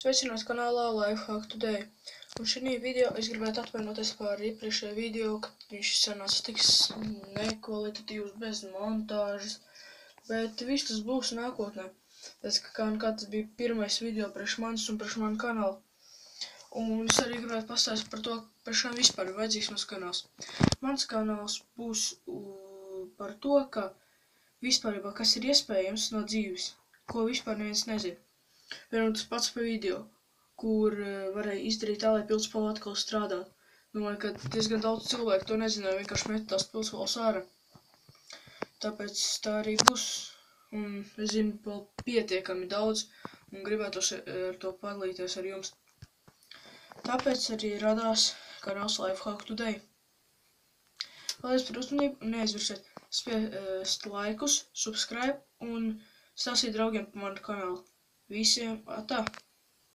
Sveicināts kanālā Lifehack Today. Un šī video es gribētu atvainoties par iepriekšējo video, kad viņš sanāca tik nekvalitatīvs, bez montāžas. Bet viss tas būs nākotnē. Tas kā tas bija pirmais video priekš manis un priekš manu kanālu. Un es arī gribētu pastāstīt par to, priekš kam vispār ir vajadzīgs mans kanāls. Mans kanāls būs par to, ka vispārībā kas ir iespējams no dzīves, ko vispār neviens nezina. Piemēram, tas pats pa video, kur varēja izdarīt tā, lai pildspalva atkal strādāt. Domāju, ka diezgan daudz cilvēku to nezināja, vienkārši met tās pildspalvas ārā. Tāpēc tā arī būs. Un es zinu vēl pietiekami daudz un gribētos ar to padalīties ar jums. Tāpēc arī radās kanāls Lifehack Today. Paldies par uzmanību un neaizmirsiet spiest laikus, subscribe un stāstīt draugiem par manu kanālu. Visiem atā!